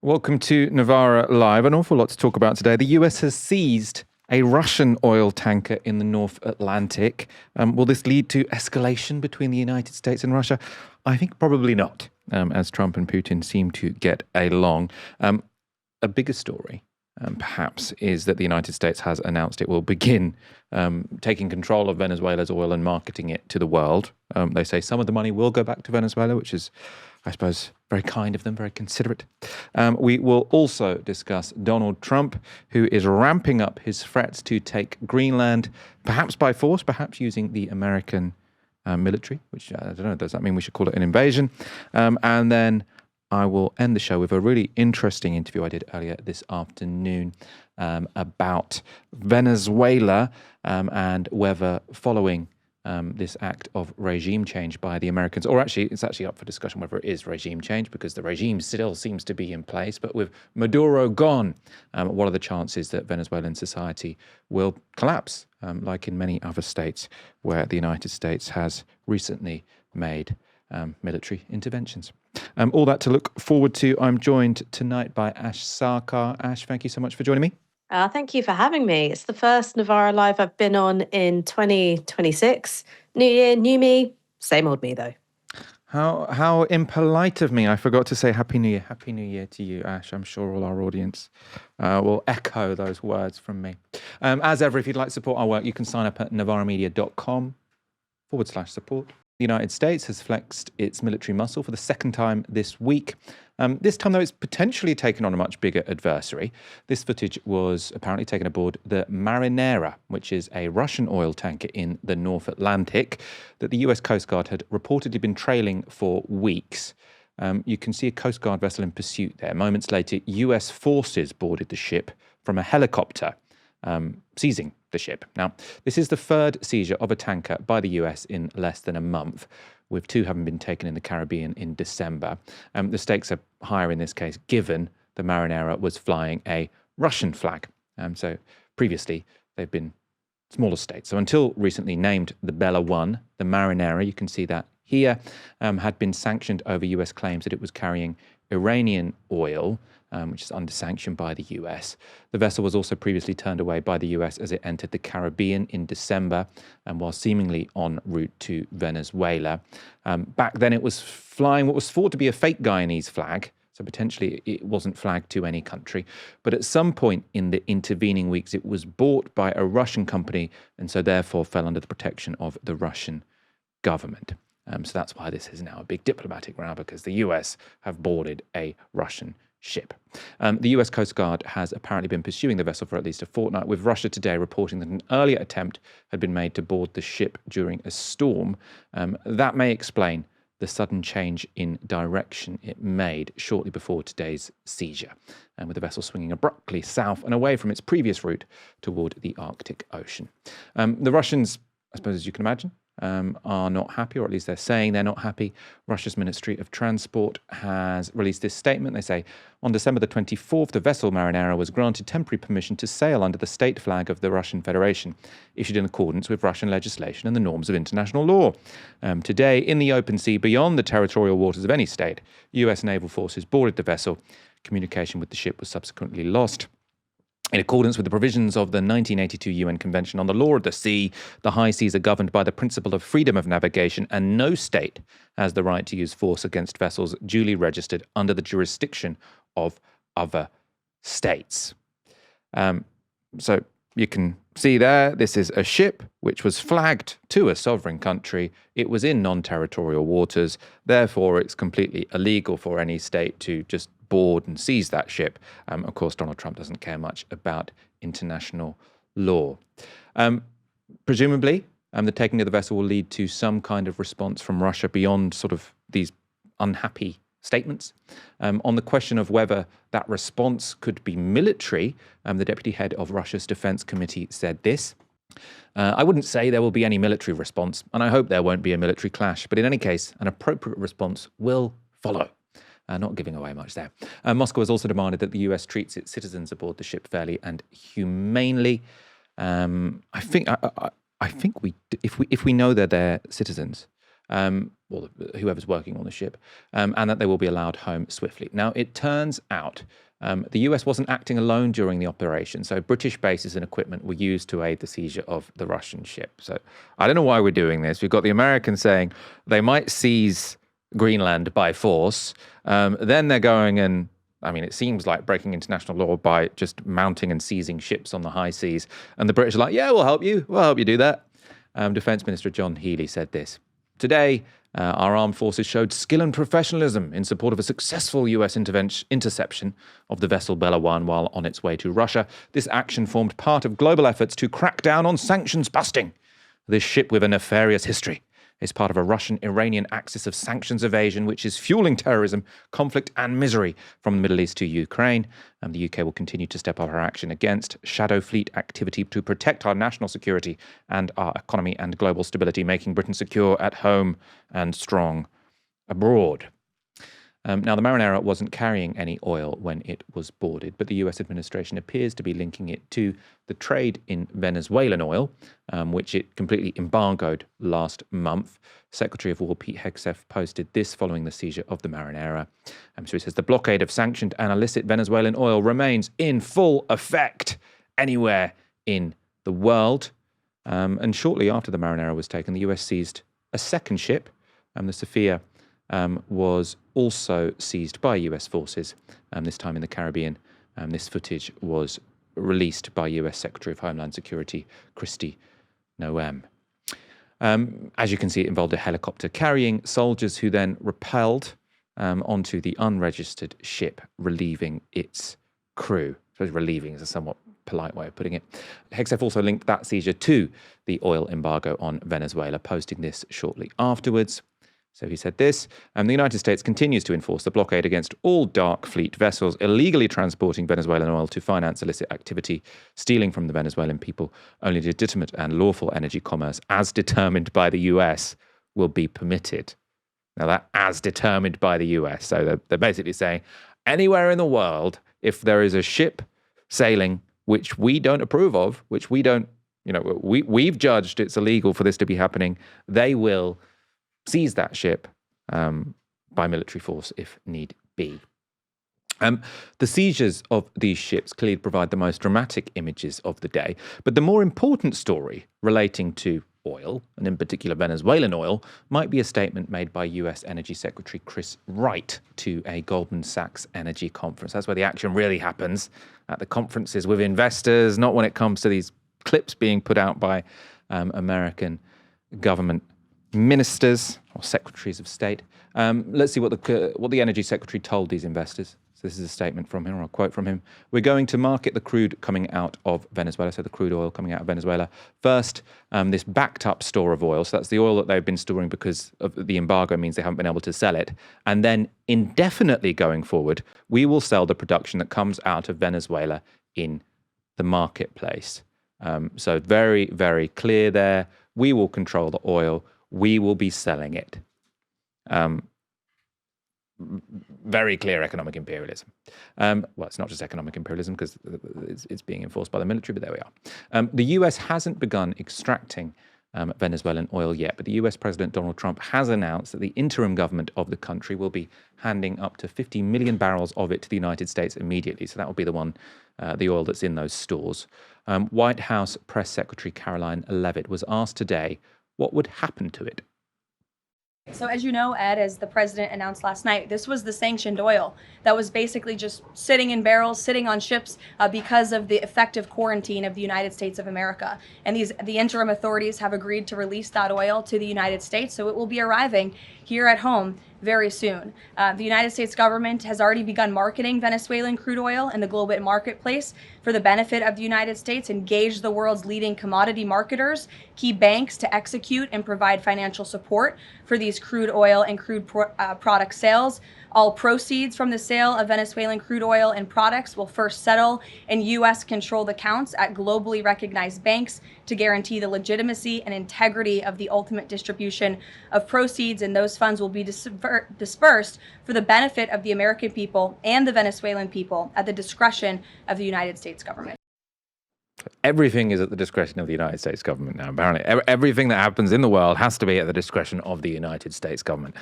Welcome to Novara Live. An awful lot to talk about today. The US has seized a Russian oil tanker in the North Atlantic. Will this lead to escalation between the United States and Russia? I think probably not, as Trump and Putin seem to get along. A bigger story, perhaps, is that the United States has announced it will begin taking control of Venezuela's oil and marketing it to the world. They say some of the money will go back to Venezuela, which is, I suppose, very kind of them, very considerate. We will also discuss Donald Trump, who is ramping up his threats to take Greenland, perhaps by force, perhaps using the American military, which I don't know, does that mean we should call it an invasion? And then I will end the show with a really interesting interview I did earlier this afternoon about Venezuela and whether following this act of regime change by the Americans, or actually it's actually up for discussion whether it is regime change because the regime still seems to be in place, but with Maduro gone, what are the chances that Venezuelan society will collapse, like in many other states where the United States has recently made military interventions? All that to look forward to. I'm joined tonight by Ash Sarkar. Ash, thank you so much for joining me. Thank you for having me. It's the first Novara Live I've been on in 2026. New year, new me, same old me though. How impolite of me. I forgot to say Happy New Year. Happy New Year to you, Ash. I'm sure all our audience will echo those words from me. As ever, if you'd like to support our work, you can sign up at novaramedia.com/support. The United States has flexed its military muscle for the second time this week. This time, though, it's potentially taken on a much bigger adversary. This footage was apparently taken aboard the Marinera, which is a Russian oil tanker in the North Atlantic that the US Coast Guard had reportedly been trailing for weeks. You can see a Coast Guard vessel in pursuit there. Moments later, US forces boarded the ship from a helicopter, seizing the ship. Now, this is the third seizure of a tanker by the US in less than a month, with two having been taken in the Caribbean in December. The stakes are higher in this case, given the Marinera was flying a Russian flag. So previously, they've been smaller states. So until recently named the Bella 1, the Marinera, you can see that here, had been sanctioned over US claims that it was carrying Iranian oil, which is under sanction by the US. The vessel was also previously turned away by the US as it entered the Caribbean in December and while seemingly en route to Venezuela. Back then it was flying what was thought to be a fake Guyanese flag, so potentially it wasn't flagged to any country. But at some point in the intervening weeks, it was bought by a Russian company and so therefore fell under the protection of the Russian government. So that's why this is now a big diplomatic row, because the US have boarded a Russian ship. The US Coast Guard has apparently been pursuing the vessel for at least a fortnight, with Russia today reporting that an earlier attempt had been made to board the ship during a storm. That may explain the sudden change in direction it made shortly before today's seizure, with the vessel swinging abruptly south and away from its previous route toward the Arctic Ocean. The Russians, I suppose as you can imagine, are not happy, or at least they're saying they're not happy. Russia's Ministry of Transport has released this statement. They say, on December the 24th, the vessel Marinera was granted temporary permission to sail under the state flag of the Russian Federation, issued in accordance with Russian legislation and the norms of international law. Today, in the open sea beyond the territorial waters of any state, US naval forces boarded the vessel. Communication with the ship was subsequently lost. In accordance with the provisions of the 1982 UN Convention on the Law of the Sea, the high seas are governed by the principle of freedom of navigation, and no state has the right to use force against vessels duly registered under the jurisdiction of other states. So you can see there, this is a ship which was flagged to a sovereign country. It was in non-territorial waters. Therefore, it's completely illegal for any state to just board and seize that ship. Of course, Donald Trump doesn't care much about international law. Presumably, the taking of the vessel will lead to some kind of response from Russia beyond sort of these unhappy statements. On the question of whether that response could be military, the deputy head of Russia's Defense Committee said this. I wouldn't say there will be any military response, and I hope there won't be a military clash, but in any case, an appropriate response will follow. Not giving away much there. Moscow has also demanded that the US treats its citizens aboard the ship fairly and humanely. I think if we know they're their citizens, or whoever's working on the ship, and that they will be allowed home swiftly. Now, it turns out the US wasn't acting alone during the operation, so British bases and equipment were used to aid the seizure of the Russian ship. So I don't know why we're doing this. We've got the Americans saying they might seize Greenland by force. Then they're going and, I mean, it seems like breaking international law by just mounting and seizing ships on the high seas. And the British are like, yeah, we'll help you. We'll help you do that. Defence Minister John Healey said this. Today, our armed forces showed skill and professionalism in support of a successful US interception of the vessel Bella 1 while on its way to Russia. This action formed part of global efforts to crack down on sanctions busting. This ship with a nefarious history is part of a Russian-Iranian axis of sanctions evasion, which is fueling terrorism, conflict and misery from the Middle East to Ukraine. The UK will continue to step up our action against shadow fleet activity to protect our national security and our economy and global stability, making Britain secure at home and strong abroad. Now, the Marinera wasn't carrying any oil when it was boarded, but the US administration appears to be linking it to the trade in Venezuelan oil, which it completely embargoed last month. Secretary of War Pete Hegseth posted this following the seizure of the Marinera. So he says, the blockade of sanctioned and illicit Venezuelan oil remains in full effect anywhere in the world. And shortly after the Marinera was taken, the US seized a second ship, the Sophia, was also seized by US forces, this time in the Caribbean. This footage was released by US Secretary of Homeland Security Kristi Noem. As you can see, it involved a helicopter carrying soldiers who then rappelled onto the unregistered ship, relieving its crew. So relieving is a somewhat polite way of putting it. Hegseth also linked that seizure to the oil embargo on Venezuela, posting this shortly afterwards. So he said this, the United States continues to enforce the blockade against all dark fleet vessels illegally transporting Venezuelan oil to finance illicit activity, stealing from the Venezuelan people. Only legitimate and lawful energy commerce, as determined by the US, will be permitted. Now that as determined by the US. So they're basically saying anywhere in the world, if there is a ship sailing which we don't approve of, which we don't, we've judged it's illegal for this to be happening, they will seize that ship by military force if need be. The seizures of these ships clearly provide the most dramatic images of the day, but the more important story relating to oil, and in particular Venezuelan oil, might be a statement made by US Energy Secretary Chris Wright to a Goldman Sachs energy conference. That's where the action really happens, at the conferences with investors, not when it comes to these clips being put out by American government ministers or secretaries of state. Let's see what the energy secretary told these investors. So this is a statement from him, or a quote from him. We're going to market the crude coming out of Venezuela, so the crude oil coming out of Venezuela. First, this backed up store of oil. So that's the oil that they've been storing because of the embargo means they haven't been able to sell it. And then indefinitely going forward, we will sell the production that comes out of Venezuela in the marketplace. So very, very clear there. We will control the oil. We will be selling it. Very clear economic imperialism. Well, it's not just economic imperialism because it's being enforced by the military, but there we are. The US hasn't begun extracting Venezuelan oil yet, but the US President Donald Trump has announced that the interim government of the country will be handing up to 50 million barrels of it to the United States immediately. So that will be the oil that's in those stores. White House Press Secretary Caroline Leavitt was asked today what would happen to it. So as you know, Ed, as the president announced last night, this was the sanctioned oil that was basically just sitting in barrels, sitting on ships because of the effective quarantine of the United States of America. And the interim authorities have agreed to release that oil to the United States, so it will be arriving here at home very soon. The United States government has already begun marketing Venezuelan crude oil in the global marketplace for the benefit of the United States, engaged the world's leading commodity marketers, key banks to execute and provide financial support for these crude oil and crude product sales. All proceeds from the sale of Venezuelan crude oil and products will first settle in U.S.-controlled accounts at globally recognized banks to guarantee the legitimacy and integrity of the ultimate distribution of proceeds, and those funds will be dispersed for the benefit of the American people and the Venezuelan people at the discretion of the United States government. Everything is at the discretion of the United States government now, apparently. Everything that happens in the world has to be at the discretion of the United States government.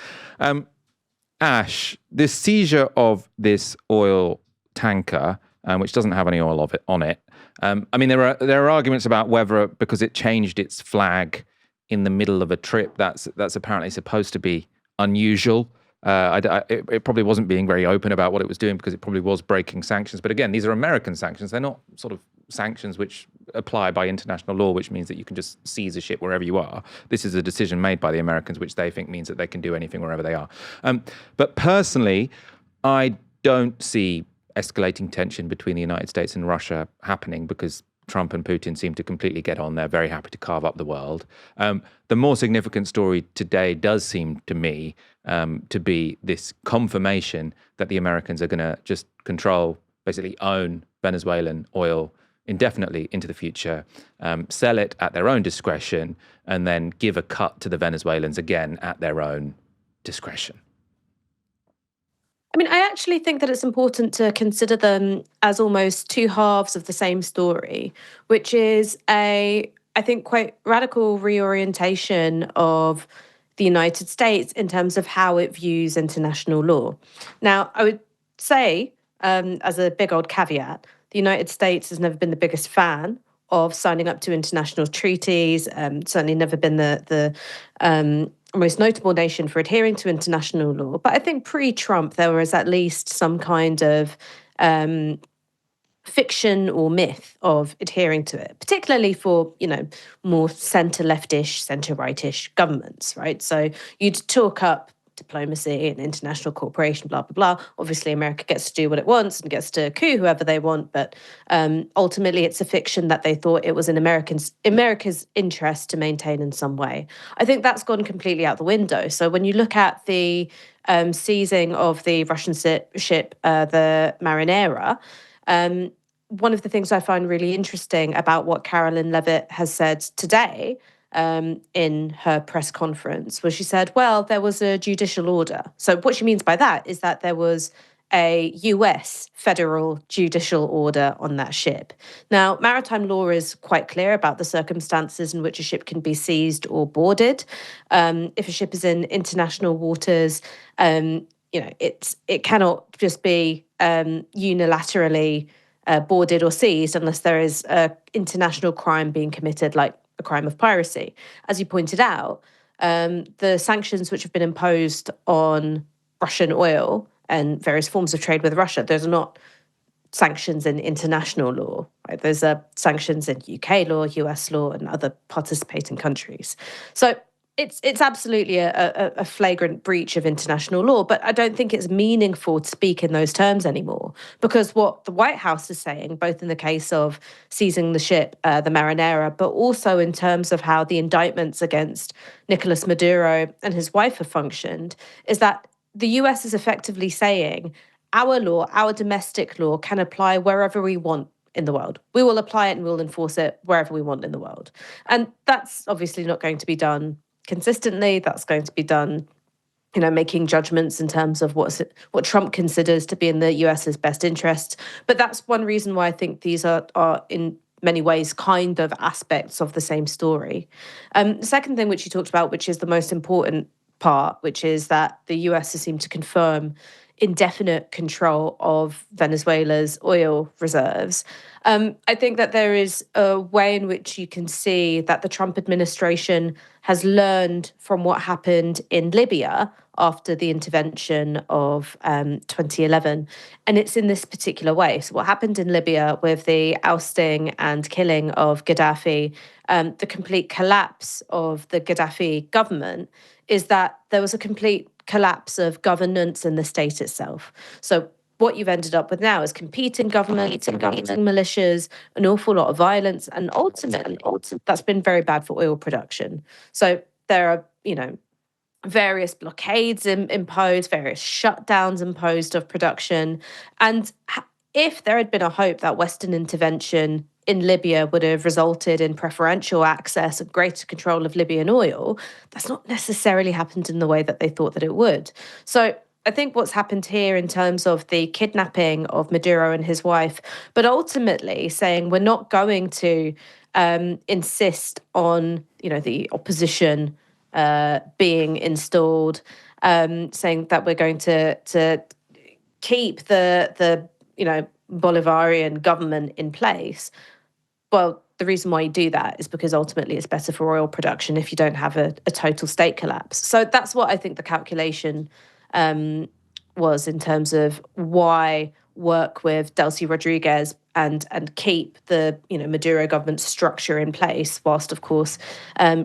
Ash, this seizure of this oil tanker, which doesn't have any oil on it. I mean, there are arguments about whether, because it changed its flag in the middle of a trip, that's apparently supposed to be unusual. It probably wasn't being very open about what it was doing because it probably was breaking sanctions. But again, these are American sanctions. They're not sort of sanctions which apply by international law, which means that you can just seize a ship wherever you are. This is a decision made by the Americans, which they think means that they can do anything wherever they are. But personally, I don't see escalating tension between the United States and Russia happening because Trump and Putin seem to completely get on. They're very happy to carve up the world. The more significant story today does seem to me to be this confirmation that the Americans are going to just control, basically own Venezuelan oil indefinitely into the future, sell it at their own discretion, and then give a cut to the Venezuelans again at their own discretion. I mean, I actually think that it's important to consider them as almost two halves of the same story, which is I think, quite radical reorientation of the United States in terms of how it views international law. Now, I would say, as a big old caveat, the United States has never been the biggest fan of signing up to international treaties, certainly never been the most notable nation for adhering to international law. But I think pre-Trump, there was at least some kind of fiction or myth of adhering to it, particularly for, more centre-leftish, centre-rightish governments, right? So you'd talk up diplomacy and international cooperation, blah, blah, blah. Obviously, America gets to do what it wants and gets to coup whoever they want. But ultimately, it's a fiction that they thought it was in America's interest to maintain in some way. I think that's gone completely out the window. So when you look at the seizing of the Russian ship, the Marinera, one of the things I find really interesting about what Caroline Leavitt has said today in her press conference was she said, well, there was a judicial order. So what she means by that is that there was a US federal judicial order on that ship. Now, maritime law is quite clear about the circumstances in which a ship can be seized or boarded. If a ship is in international waters, it cannot just be unilaterally boarded or seized unless there is an international crime being committed, like a crime of piracy. As you pointed out, the sanctions which have been imposed on Russian oil and various forms of trade with Russia, those are not sanctions in international law, right? Those are sanctions in UK law, US law, and other participating countries. So it's absolutely a flagrant breach of international law, but I don't think it's meaningful to speak in those terms anymore, because what the White House is saying, both in the case of seizing the ship, the Marinera, but also in terms of how the indictments against Nicolas Maduro and his wife have functioned, is that the US is effectively saying our law, our domestic law, can apply wherever we want in the world. We will apply it and we'll enforce it wherever we want in the world. And that's obviously not going to be done consistently. That's going to be done, making judgments in terms of what Trump considers to be in the US's best interests. But that's one reason why I think these are in many ways kind of aspects of the same story. The second thing which you talked about, which is the most important part, which is that the US has seemed to confirm indefinite control of Venezuela's oil reserves. I think that there is a way in which you can see that the Trump administration has learned from what happened in Libya after the intervention of 2011. And it's in this particular way. So what happened in Libya with the ousting and killing of Gaddafi, the complete collapse of the Gaddafi government, is that there was a complete collapse of governance in the state itself. So what you've ended up with now is competing governments, competing militias, an awful lot of violence, and ultimately that's been very bad for oil production. So there are, various blockades imposed, various shutdowns imposed of production. And if there had been a hope that Western intervention in Libya would have resulted in preferential access and greater control of Libyan oil, that's not necessarily happened in the way that they thought that it would. So I think what's happened here in terms of the kidnapping of Maduro and his wife, but ultimately saying we're not going to insist on, the opposition being installed, saying that we're going to keep the Bolivarian government in place. Well, the reason why you do that is because ultimately it's better for oil production if you don't have a total state collapse. So that's what I think the calculation was in terms of why work with Delcy Rodriguez and keep the Maduro government structure in place, whilst of course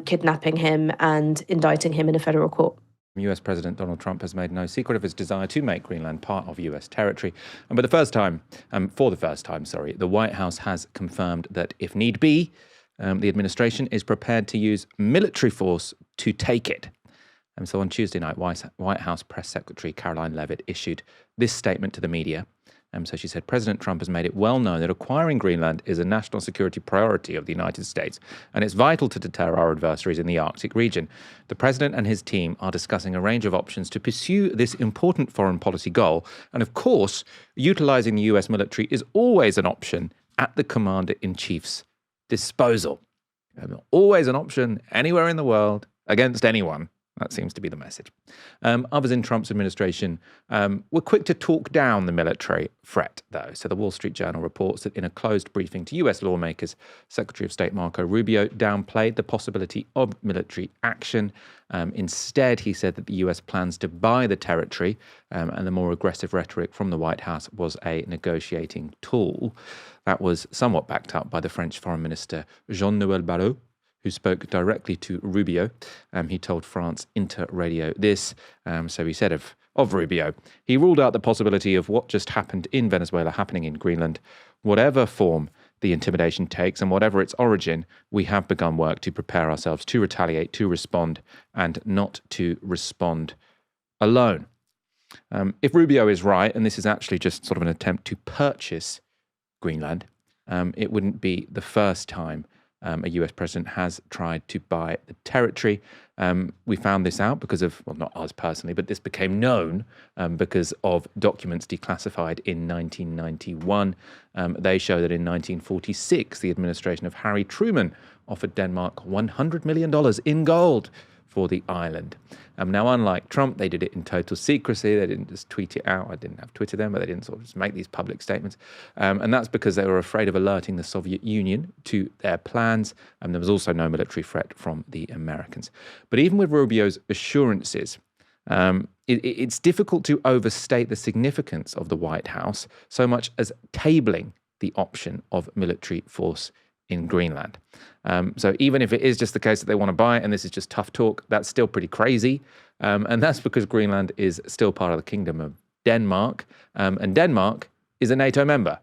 kidnapping him and indicting him in a federal court. US President Donald Trump has made no secret of his desire to make Greenland part of US territory. And for the first time, the White House has confirmed that if need be, the administration is prepared to use military force to take it. And so on Tuesday night, White House Press Secretary Caroline Leavitt issued this statement to the media. So she said, President Trump has made it well known that acquiring Greenland is a national security priority of the United States, and it's vital to deter our adversaries in the Arctic region. The president and his team are discussing a range of options to pursue this important foreign policy goal. And of course, utilizing the US military is always an option at the commander-in-chief's disposal. Always an option anywhere in the world against anyone. That seems to be the message. Others in Trump's administration were quick to talk down the military threat, though. So the Wall Street Journal reports that in a closed briefing to US lawmakers, Secretary of State Marco Rubio downplayed the possibility of military action. Instead, he said that the US plans to buy the territory, and the more aggressive rhetoric from the White House was a negotiating tool. That was somewhat backed up by the French Foreign Minister Jean-Noël Barrot, who spoke directly to Rubio. He told France Inter Radio this. So he said of Rubio, he ruled out the possibility of what just happened in Venezuela happening in Greenland. Whatever form the intimidation takes and whatever its origin, we have begun work to prepare ourselves to retaliate, to respond, and not to respond alone. If Rubio is right, and this is actually just sort of an attempt to purchase Greenland, it wouldn't be the first time a US president has tried to buy the territory. We found this out because of, well, not us personally, but this became known because of documents declassified in 1991. They show that in 1946, the administration of Harry Truman offered Denmark $100 million in gold for the island. Now, unlike Trump, they did it in total secrecy. They didn't just tweet it out. I didn't have Twitter then, but they didn't sort of just make these public statements. And that's because they were afraid of alerting the Soviet Union to their plans. And there was also no military threat from the Americans. But even with Rubio's assurances, it's difficult to overstate the significance of the White House so much as tabling the option of military force in Greenland. So even if it is just the case that they want to buy it and this is just tough talk, that's still pretty crazy. And that's because Greenland is still part of the Kingdom of Denmark. And Denmark is a NATO member.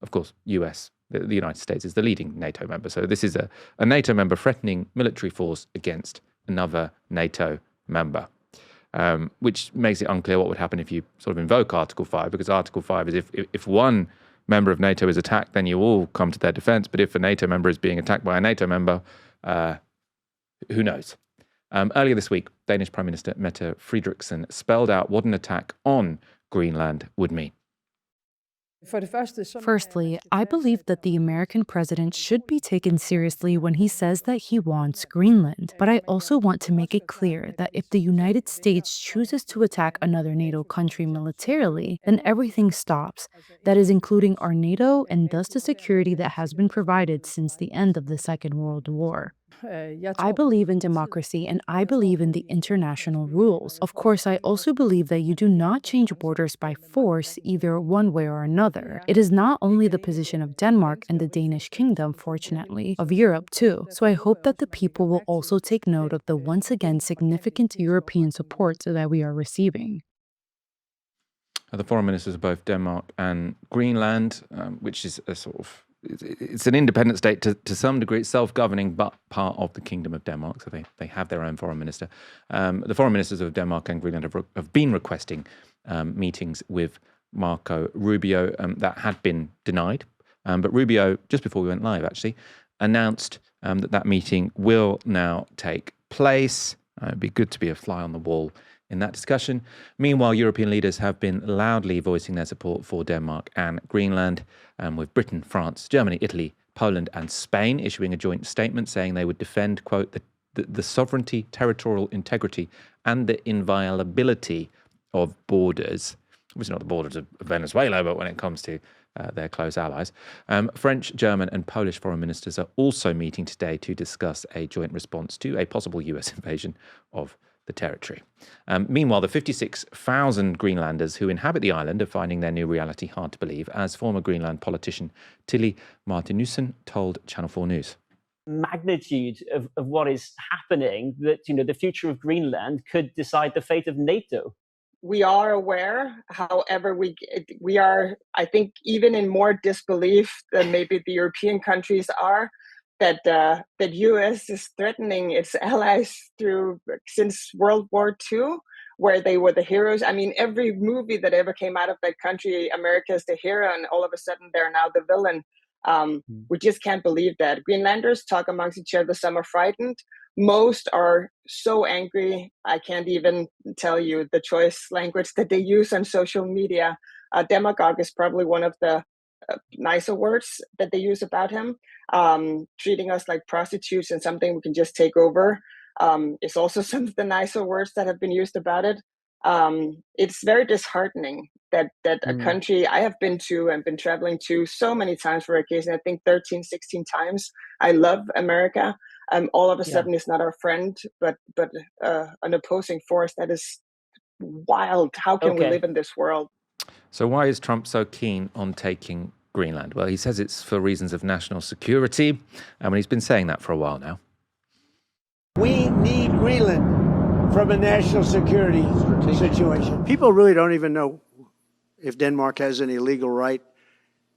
Of course, the United States is the leading NATO member. So this is a NATO member threatening military force against another NATO member, which makes it unclear what would happen if you sort of invoke Article 5, because Article 5 is if one member of NATO is attacked, then you all come to their defense. But if a NATO member is being attacked by a NATO member, who knows? Earlier this week, Danish Prime Minister Mette Frederiksen spelled out what an attack on Greenland would mean. Firstly, I believe that the American president should be taken seriously when he says that he wants Greenland. But I also want to make it clear that if the United States chooses to attack another NATO country militarily, then everything stops. That is including our NATO and thus the security that has been provided since the end of the Second World War. I believe in democracy and I believe in the international rules. Of course, I also believe that you do not change borders by force either one way or another. It is not only the position of Denmark and the Danish kingdom, fortunately, of Europe too. So I hope that the people will also take note of the once again significant European support that we are receiving. The foreign ministers of both Denmark and Greenland, which is a sort of it's an independent state to some degree. It's self-governing, but part of the Kingdom of Denmark, so they have their own foreign minister. The foreign ministers of Denmark and Greenland have been requesting meetings with Marco Rubio. That had been denied, but Rubio, just before we went live actually, announced that meeting will now take place. It'd be good to be a fly on the wall in that discussion. Meanwhile, European leaders have been loudly voicing their support for Denmark and Greenland, with Britain, France, Germany, Italy, Poland and Spain issuing a joint statement saying they would defend, quote, the sovereignty, territorial integrity and the inviolability of borders. Obviously not the borders of Venezuela, but when it comes to their close allies. French, German and Polish foreign ministers are also meeting today to discuss a joint response to a possible US invasion of the territory. Meanwhile, the 56,000 Greenlanders who inhabit the island are finding their new reality hard to believe, as former Greenland politician Tilly Martinussen told Channel 4 News. Magnitude of what is happening, that the future of Greenland could decide the fate of NATO. We are aware, however, we are, I think, even in more disbelief than maybe the European countries are, that US is threatening its allies since World War II, where they were the heroes. I mean, every movie that ever came out of that country, America is the hero, and all of a sudden they're now the villain. We just can't believe that. Greenlanders talk amongst each other. Some are frightened. Most are so angry. I can't even tell you the choice language that they use on social media. Demagogue is probably one of the nicer words that they use about him. Treating us like prostitutes and something we can just take over is also some of the nicer words that have been used about it. It's very disheartening that a country I have been to and been traveling to so many times for vacation, I think 13, 16 times. I love America. All of a sudden it's not our friend, but an opposing force. That is wild. How can we live in this world? So why is Trump so keen on taking Greenland? Well, he says it's for reasons of national security, and he's been saying that for a while now. We need Greenland from a national security situation. People really don't even know if Denmark has any legal right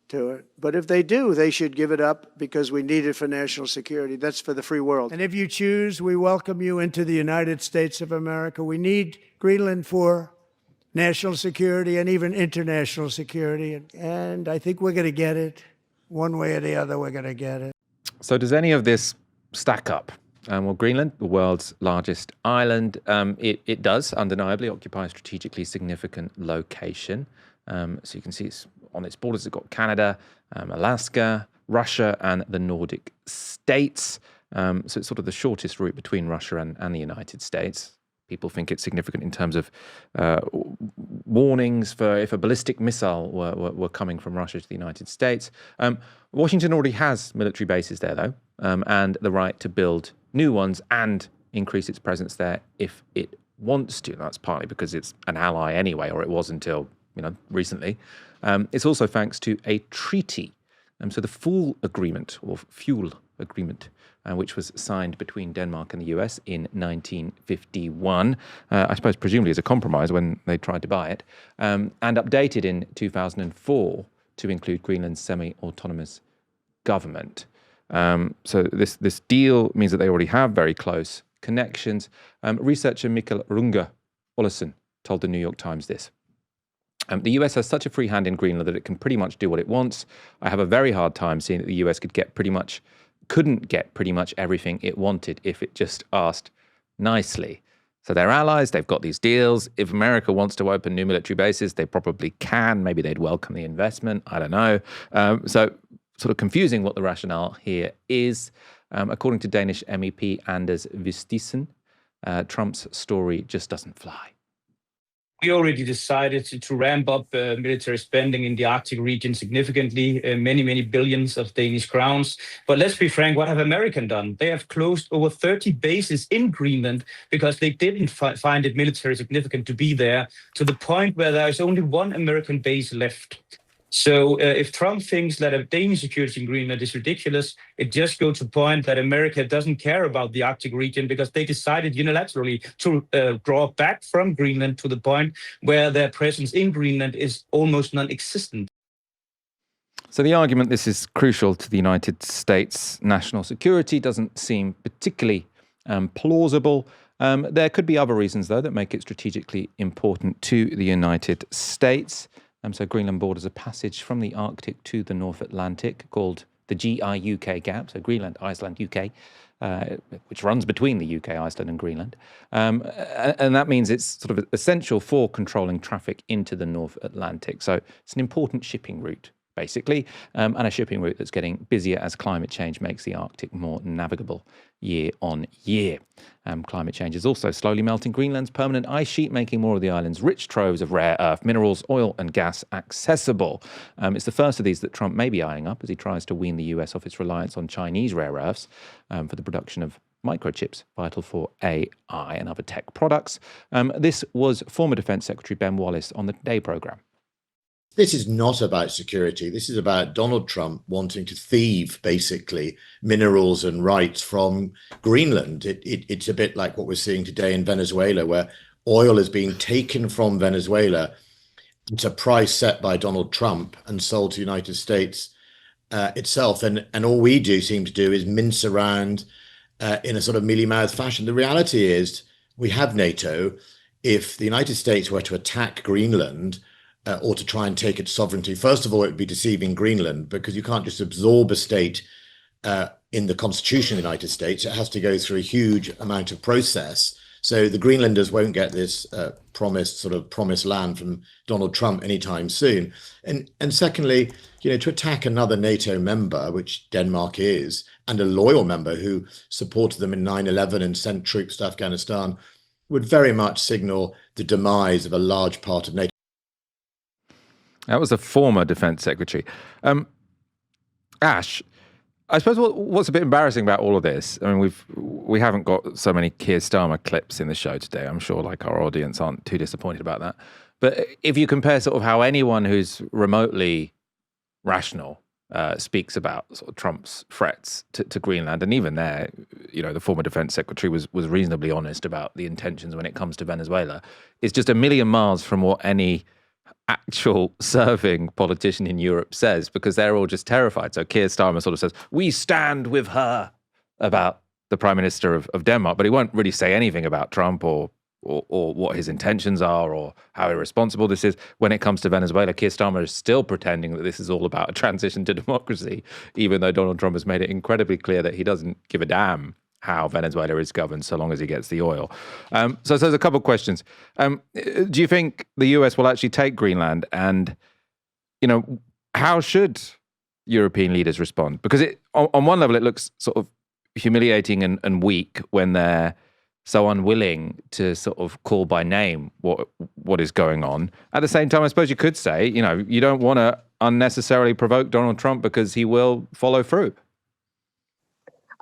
to it. But if they do, they should give it up because we need it for national security. That's for the free world. And if you choose, we welcome you into the United States of America. We need Greenland for national security and even international security. And I think we're going to get it. One way or the other, we're going to get it. So does any of this stack up? Well, Greenland, the world's largest island, it does undeniably occupy a strategically significant location. So you can see it's on its borders, it's got Canada, Alaska, Russia, and the Nordic states. So it's sort of the shortest route between Russia and the United States. People think it's significant in terms of warnings for if a ballistic missile were coming from Russia to the United States. Washington already has military bases there, though, and the right to build new ones and increase its presence there if it wants to. That's partly because it's an ally anyway, or it was until recently. It's also thanks to a treaty. So the Fuel Agreement, or Fuel Agreement, which was signed between Denmark and the US in 1951, I suppose presumably as a compromise when they tried to buy it, and updated in 2004 to include Greenland's semi-autonomous government. So this deal means that they already have very close connections. Researcher Mikkel Runge Olesen told the New York Times this. The US has such a free hand in Greenland that it can pretty much do what it wants. I have a very hard time seeing that the US couldn't get pretty much everything it wanted if it just asked nicely. So they're allies, they've got these deals. If America wants to open new military bases, they probably can. Maybe they'd welcome the investment. I don't know. So sort of confusing what the rationale here is. According to Danish MEP Anders Vistisen, Trump's story just doesn't fly. We already decided to ramp up military spending in the Arctic region significantly, many billions of Danish crowns. But let's be frank, what have America done? They have closed over 30 bases in Greenland because they didn't find it military significant to be there, to the point where there is only one American base left. So if Trump thinks that a Danish security in Greenland is ridiculous, it just goes to the point that America doesn't care about the Arctic region because they decided unilaterally to draw back from Greenland to the point where their presence in Greenland is almost non-existent. So the argument this is crucial to the United States national security doesn't seem particularly plausible. There could be other reasons, though, that make it strategically important to the United States. So Greenland borders a passage from the Arctic to the North Atlantic called the GI-UK gap, so Greenland, Iceland, UK, which runs between the UK, Iceland and Greenland. And that means it's sort of essential for controlling traffic into the North Atlantic. So it's an important shipping route, basically, and a shipping route that's getting busier as climate change makes the Arctic more navigable year on year. Climate change is also slowly melting Greenland's permanent ice sheet, making more of the island's rich troves of rare earth minerals, oil and gas accessible. It's the first of these that Trump may be eyeing up as he tries to wean the US off its reliance on Chinese rare earths for the production of microchips vital for AI and other tech products. This was former Defense Secretary Ben Wallace on the Today programme. This is not about security. This is about Donald Trump wanting to thieve, basically, minerals and rights from Greenland. It's a bit like what we're seeing today in Venezuela, where oil is being taken from Venezuela. It's a price set by Donald Trump and sold to the United States itself. And all we seem to do is mince around in a sort of mealy-mouthed fashion. The reality is we have NATO. If the United States were to attack Greenland, or to try and take its sovereignty, first of all, it would be deceiving Greenland, because you can't just absorb a state in the Constitution of the United States. It has to go through a huge amount of process. So the Greenlanders won't get this promised land from Donald Trump anytime soon. And secondly, to attack another NATO member, which Denmark is, and a loyal member who supported them in 9/11 and sent troops to Afghanistan, would very much signal the demise of a large part of NATO. That was a former Defense Secretary. Ash, I suppose what's a bit embarrassing about all of this, I mean, we haven't got so many Keir Starmer clips in the show today. I'm sure our audience aren't too disappointed about that. But if you compare sort of how anyone who's remotely rational speaks about sort of Trump's threats to Greenland, and even there, the former Defense Secretary was reasonably honest about the intentions when it comes to Venezuela, it's just a million miles from what any actual serving politician in Europe says, because they're all just terrified. So Keir Starmer sort of says, we stand with her about the Prime Minister of Denmark, but he won't really say anything about Trump or what his intentions are or how irresponsible this is. When it comes to Venezuela, Keir Starmer is still pretending that this is all about a transition to democracy, even though Donald Trump has made it incredibly clear that he doesn't give a damn how Venezuela is governed so long as he gets the oil. So there's a couple of questions. Do you think the US will actually take Greenland? And, how should European leaders respond? Because on one level, it looks sort of humiliating and weak when they're so unwilling to sort of call by name what is going on. At the same time, I suppose you could say, you don't want to unnecessarily provoke Donald Trump because he will follow through.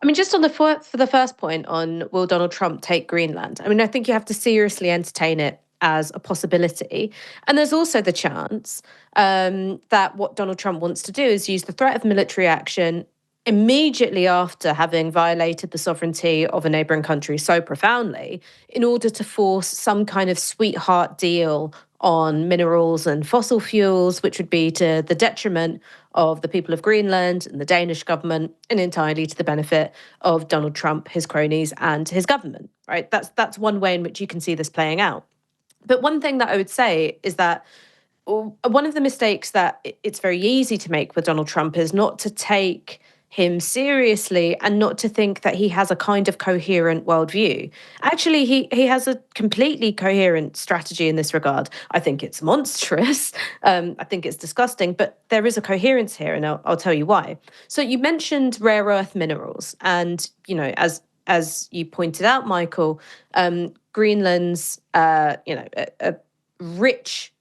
I mean, just on for the first point on will Donald Trump take Greenland? I mean, I think you have to seriously entertain it as a possibility. And there's also the chance that what Donald Trump wants to do is use the threat of military action immediately after having violated the sovereignty of a neighbouring country so profoundly in order to force some kind of sweetheart deal on minerals and fossil fuels, which would be to the detriment of the people of Greenland and the Danish government, and entirely to the benefit of Donald Trump, his cronies, and his government, right? That's one way in which you can see this playing out. But one thing that I would say is that one of the mistakes that it's very easy to make with Donald Trump is not to take him seriously and not to think that he has a kind of coherent worldview. Actually, he has a completely coherent strategy in this regard. I think it's monstrous. I think it's disgusting, but there is a coherence here, and I'll tell you why. So you mentioned rare earth minerals, and as you pointed out, Michael, Greenland's a rich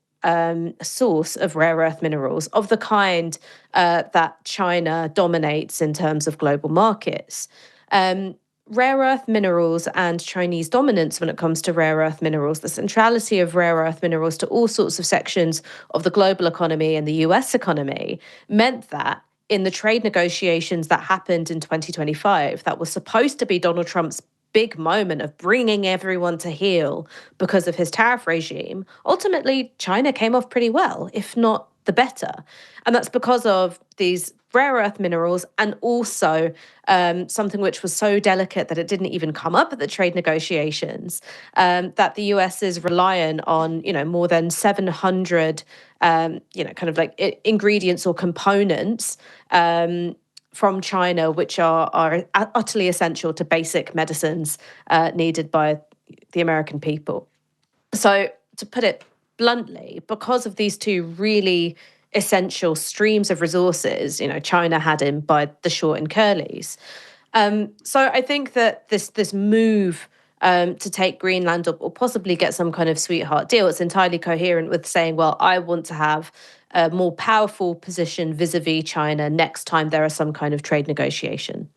source of rare earth minerals of the kind that China dominates in terms of global markets. Rare earth minerals and Chinese dominance when it comes to rare earth minerals, the centrality of rare earth minerals to all sorts of sections of the global economy and the US economy meant that in the trade negotiations that happened in 2025, that was supposed to be Donald Trump's big moment of bringing everyone to heel because of his tariff regime, ultimately China came off pretty well, if not the better. And that's because of these rare earth minerals and also something which was so delicate that it didn't even come up at the trade negotiations, that the US is reliant on, more than 700, ingredients or components from China, which are utterly essential to basic medicines needed by the American people. So to put it bluntly, because of these two really essential streams of resources, China had him by the short and curlies. So I think that this move to take Greenland or possibly get some kind of sweetheart deal, it's entirely coherent with saying, well, I want to have a more powerful position vis-a-vis China next time there are some kind of trade negotiation.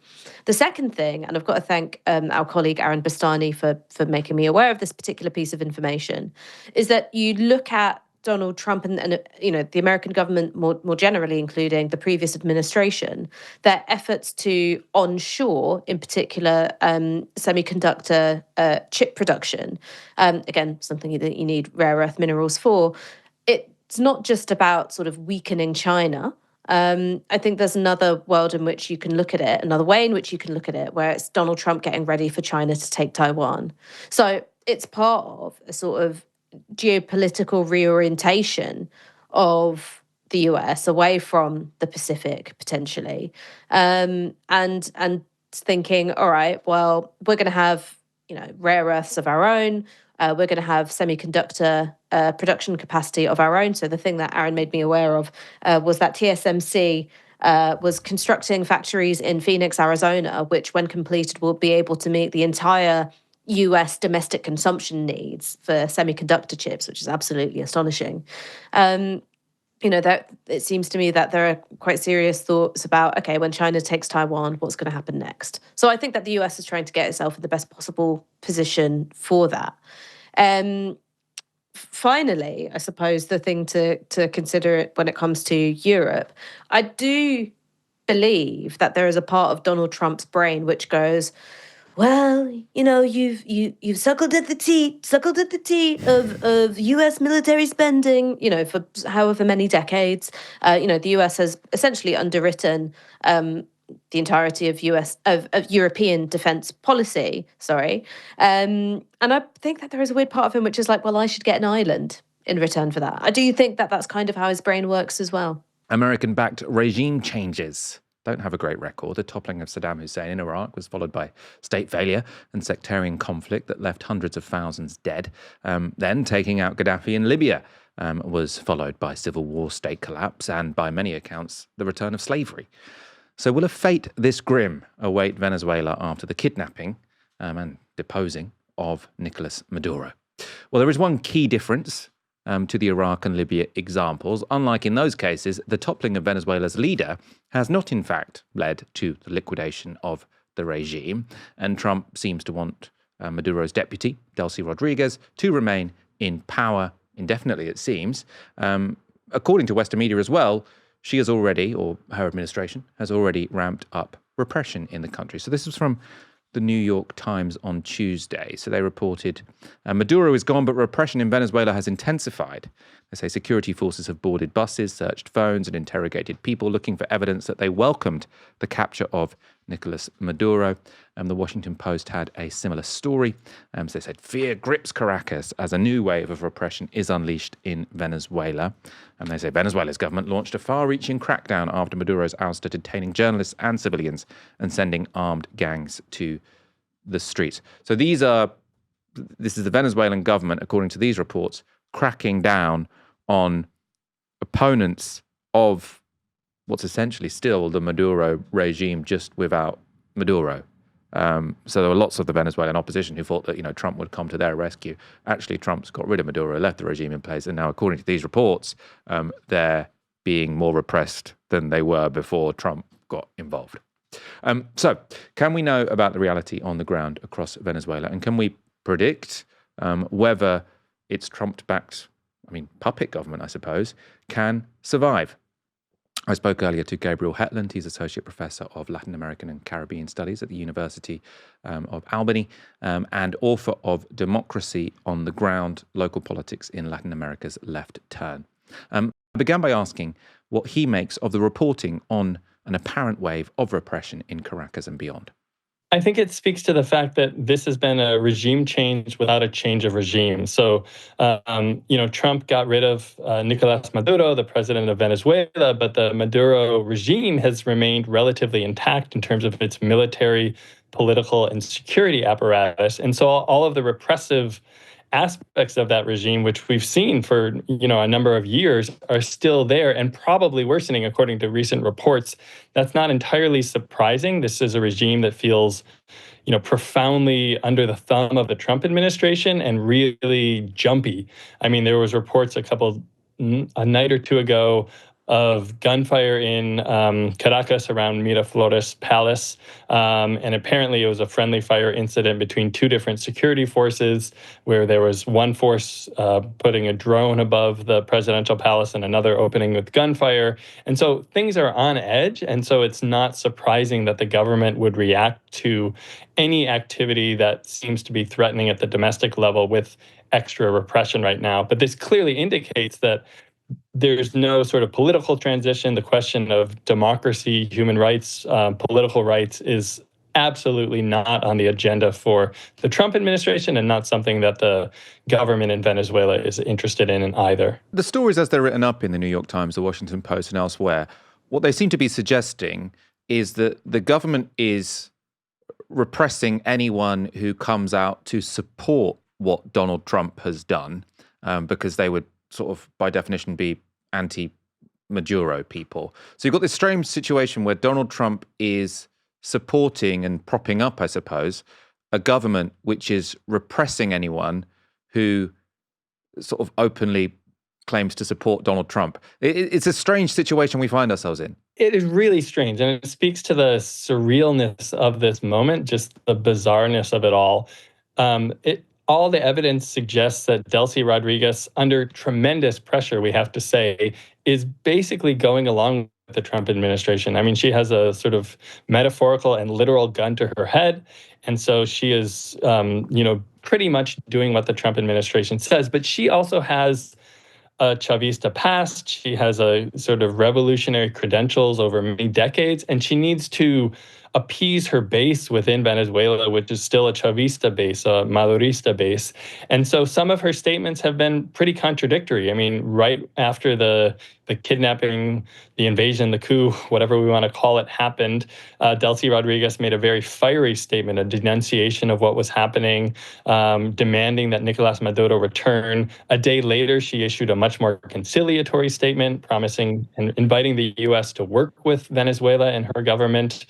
The second thing, and I've got to thank our colleague Aaron Bastani for making me aware of this particular piece of information, is that you look at Donald Trump and the American government more generally, including the previous administration, their efforts to onshore, in particular, semiconductor chip production. Again, something that you need rare earth minerals for. It's not just about sort of weakening China. I think there's another world in which you can look at it, another way in which you can look at it, where it's Donald Trump getting ready for China to take Taiwan. So it's part of a sort of geopolitical reorientation of the US away from the Pacific, potentially, and thinking, all right, well, we're going to have rare earths of our own. We're going to have semiconductor production capacity of our own. So the thing that Aaron made me aware of was that TSMC was constructing factories in Phoenix, Arizona, which when completed will be able to meet the entire US domestic consumption needs for semiconductor chips, which is absolutely astonishing. That it seems to me that there are quite serious thoughts about, okay, when China takes Taiwan, what's going to happen next? So I think that the US is trying to get itself in the best possible position for that. Finally, I suppose the thing to consider when it comes to Europe, I do believe that there is a part of Donald Trump's brain which goes, well, you've suckled at the teat of U.S. military spending, for however many decades. The U.S. has essentially underwritten the entirety of European defense policy. And I think that there is a weird part of him which is like, well, I should get an island in return for that. I do think that that's kind of how his brain works as well. American-backed regime changes don't have a great record. The toppling of Saddam Hussein in Iraq was followed by state failure and sectarian conflict that left hundreds of thousands dead. Then taking out Gaddafi in Libya was followed by civil war, state collapse, and by many accounts, the return of slavery. So will a fate this grim await Venezuela after the kidnapping and deposing of Nicolas Maduro? Well, there is one key difference to the Iraq and Libya examples. Unlike in those cases, the toppling of Venezuela's leader has not in fact led to the liquidation of the regime, and Trump seems to want Maduro's deputy, Delcy Rodriguez, to remain in power indefinitely, it seems. According to Western media as well, she has already, or her administration, has already ramped up repression in the country. So this was from the New York Times on Tuesday. So they reported, Maduro is gone, but repression in Venezuela has intensified. They say security forces have boarded buses, searched phones, and interrogated people looking for evidence that they welcomed the capture of Nicolas Maduro. The Washington Post had a similar story. So they said, fear grips Caracas as a new wave of repression is unleashed in Venezuela. And they say Venezuela's government launched a far-reaching crackdown after Maduro's ouster, detaining journalists and civilians and sending armed gangs to the streets. So this is the Venezuelan government, according to these reports, cracking down on opponents of what's essentially still the Maduro regime, just without Maduro. So there were lots of the Venezuelan opposition who thought that, Trump would come to their rescue. Actually, Trump's got rid of Maduro, left the regime in place, and now, according to these reports, they're being more repressed than they were before Trump got involved. So can we know about the reality on the ground across Venezuela, and can we predict whether its Trump-backed, puppet government, I suppose, can survive? I spoke earlier to Gabriel Hetland. He's Associate Professor of Latin American and Caribbean Studies at the University of Albany and author of Democracy on the Ground, Local Politics in Latin America's Left Turn. I began by asking what he makes of the reporting on an apparent wave of repression in Caracas and beyond. I think it speaks to the fact that this has been a regime change without a change of regime. So, Trump got rid of Nicolas Maduro, the president of Venezuela, but the Maduro regime has remained relatively intact in terms of its military, political, and security apparatus. And so all of the repressive aspects of that regime, which we've seen for a number of years, are still there and probably worsening according to recent reports. That's not entirely surprising. This is a regime that feels profoundly under the thumb of the Trump administration and really jumpy. I mean, there was reports a night or two ago of gunfire in Caracas around Miraflores Palace. And apparently it was a friendly fire incident between two different security forces where there was one force putting a drone above the presidential palace and another opening with gunfire. And so things are on edge. And so it's not surprising that the government would react to any activity that seems to be threatening at the domestic level with extra repression right now. But this clearly indicates that there's no sort of political transition. The question of democracy, human rights, political rights is absolutely not on the agenda for the Trump administration and not something that the government in Venezuela is interested in either. The stories as they're written up in the New York Times, the Washington Post and elsewhere, what they seem to be suggesting is that the government is repressing anyone who comes out to support what Donald Trump has done, because they would sort of, by definition, be anti-Maduro people. So you've got this strange situation where Donald Trump is supporting and propping up, I suppose, a government which is repressing anyone who sort of openly claims to support Donald Trump. It's a strange situation we find ourselves in. It is really strange, and it speaks to the surrealness of this moment, just the bizarreness of it all. All the evidence suggests that Delcy Rodriguez, under tremendous pressure, we have to say, is basically going along with the Trump administration. I mean, she has a sort of metaphorical and literal gun to her head. And so she is, pretty much doing what the Trump administration says. But she also has a Chavista past. She has a sort of revolutionary credentials over many decades, and she needs to appease her base within Venezuela, which is still a Chavista base, a Madurista base. And so some of her statements have been pretty contradictory. I mean, right after the kidnapping, the invasion, the coup, whatever we want to call it, happened, Delcy Rodriguez made a very fiery statement, a denunciation of what was happening, demanding that Nicolas Maduro return. A day later, she issued a much more conciliatory statement, promising and inviting the U.S. to work with Venezuela and her government.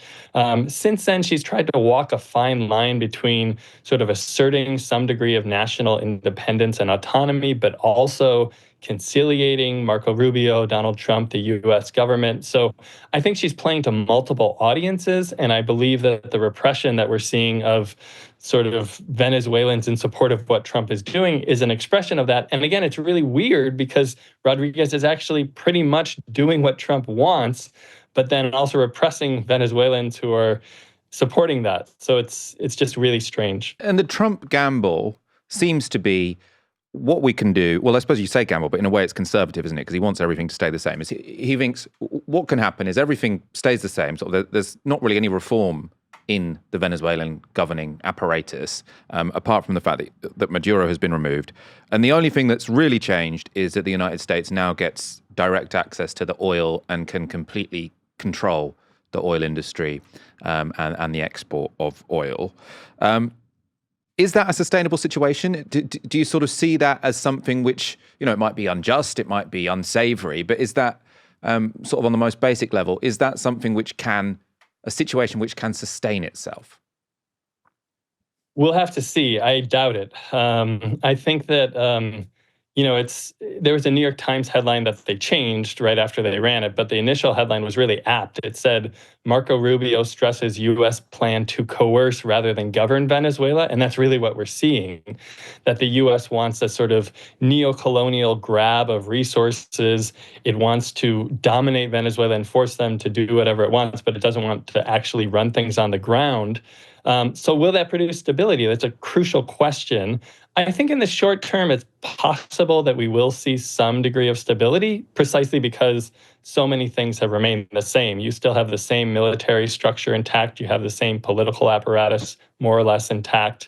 Since then, she's tried to walk a fine line between sort of asserting some degree of national independence and autonomy, but also conciliating Marco Rubio, Donald Trump, the U.S. government. So I think she's playing to multiple audiences, and I believe that the repression that we're seeing of sort of Venezuelans in support of what Trump is doing is an expression of that. And again, it's really weird because Rodriguez is actually pretty much doing what Trump wants, but then also repressing Venezuelans who are supporting that. So it's just really strange. And the Trump gamble seems to be what we can do. Well, I suppose you say gamble, but in a way it's conservative, isn't it? Because he wants everything to stay the same. He thinks what can happen is everything stays the same. So there's not really any reform in the Venezuelan governing apparatus, apart from the fact that Maduro has been removed. And the only thing that's really changed is that the United States now gets direct access to the oil and can completely control the oil industry and the export of oil. Is that a sustainable situation? Do you sort of see that as something which, it might be unjust, it might be unsavory, but is that sort of on the most basic level, is that something a situation which can sustain itself? We'll have to see. I doubt it. I think that, there was a New York Times headline that they changed right after they ran it, but the initial headline was really apt. It said, Marco Rubio stresses U.S. plan to coerce rather than govern Venezuela. And that's really what we're seeing, that the U.S. wants a sort of neo-colonial grab of resources. It wants to dominate Venezuela and force them to do whatever it wants, but it doesn't want to actually run things on the ground. So will that produce stability? That's a crucial question. I think in the short term, it's possible that we will see some degree of stability precisely because so many things have remained the same. You still have the same military structure intact. You have the same political apparatus more or less intact.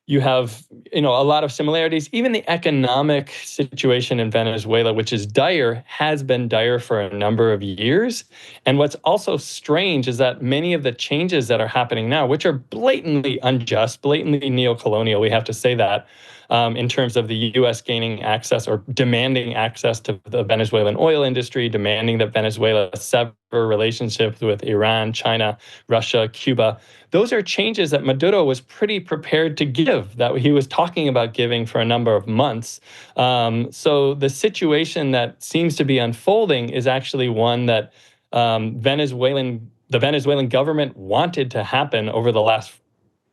You have, a lot of similarities. Even the economic situation in Venezuela, which is dire, has been dire for a number of years. And what's also strange is that many of the changes that are happening now, which are blatantly unjust, blatantly neocolonial, we have to say that, in terms of the U.S. gaining access or demanding access to the Venezuelan oil industry, demanding that Venezuela sever relationships with Iran, China, Russia, Cuba. Those are changes that Maduro was pretty prepared to give, that he was talking about giving for a number of months. So the situation that seems to be unfolding is actually one that the Venezuelan government wanted to happen over the last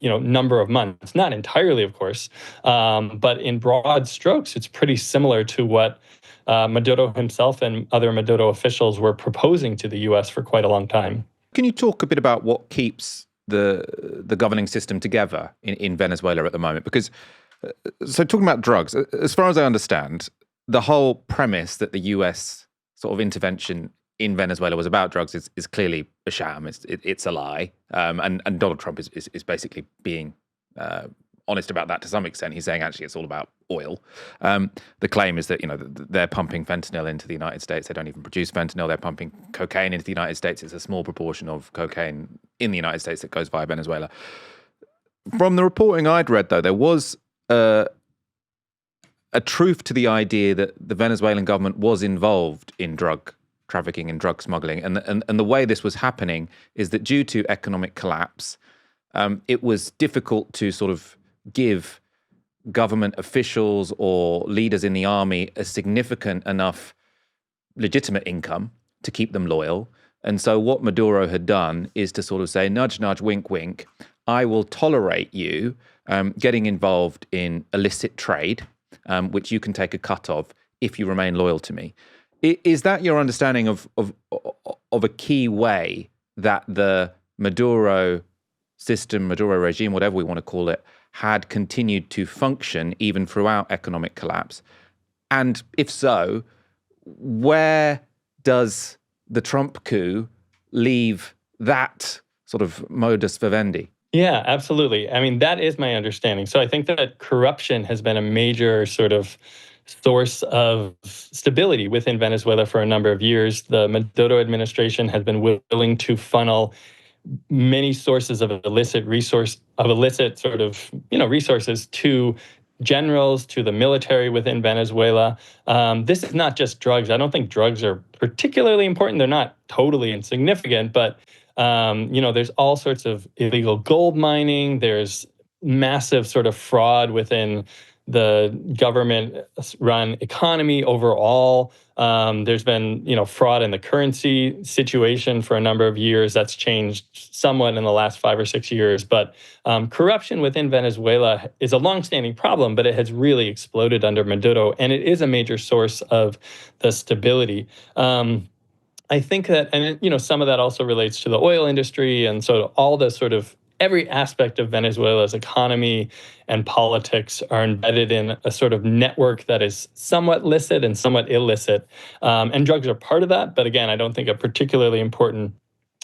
number of months. Not entirely, of course, but in broad strokes, it's pretty similar to what Maduro himself and other Maduro officials were proposing to the U.S. for quite a long time. Can you talk a bit about what keeps the governing system together in Venezuela at the moment? Because, so talking about drugs, as far as I understand, the whole premise that the U.S. sort of intervention in Venezuela was about drugs is clearly a sham. It's a lie. And Donald Trump is basically being honest about that to some extent. He's saying actually it's all about oil. The claim is that they're pumping fentanyl into the United States. They don't even produce fentanyl. They're pumping cocaine into the United States. It's a small proportion of cocaine in the United States that goes via Venezuela. From the reporting I'd read, though, there was a truth to the idea that the Venezuelan government was involved in drug trafficking and drug smuggling. And the way this was happening is that due to economic collapse, it was difficult to sort of give government officials or leaders in the army a significant enough legitimate income to keep them loyal. And so what Maduro had done is to sort of say, nudge, nudge, wink, wink, I will tolerate you getting involved in illicit trade, which you can take a cut of if you remain loyal to me. Is that your understanding of a key way that the Maduro system, Maduro regime, whatever we want to call it, had continued to function even throughout economic collapse? And if so, where does the Trump coup leave that sort of modus vivendi? Yeah, absolutely. I mean, that is my understanding. So I think that corruption has been a major sort of source of stability within Venezuela for a number of years. The Maduro administration has been willing to funnel many sources of illicit resources to generals, to the military within Venezuela. This is not just drugs. I don't think drugs are particularly important. They're not totally insignificant, but there's all sorts of illegal gold mining. There's massive sort of fraud within the government-run economy overall. There's been, fraud in the currency situation for a number of years. That's changed somewhat in the last 5 or 6 years. But corruption within Venezuela is a longstanding problem, but it has really exploded under Maduro, and it is a major source of the stability. I think that, and some of that also relates to the oil industry, and so all the sort of every aspect of Venezuela's economy and politics are embedded in a sort of network that is somewhat licit and somewhat illicit. And drugs are part of that, but again, I don't think a particularly important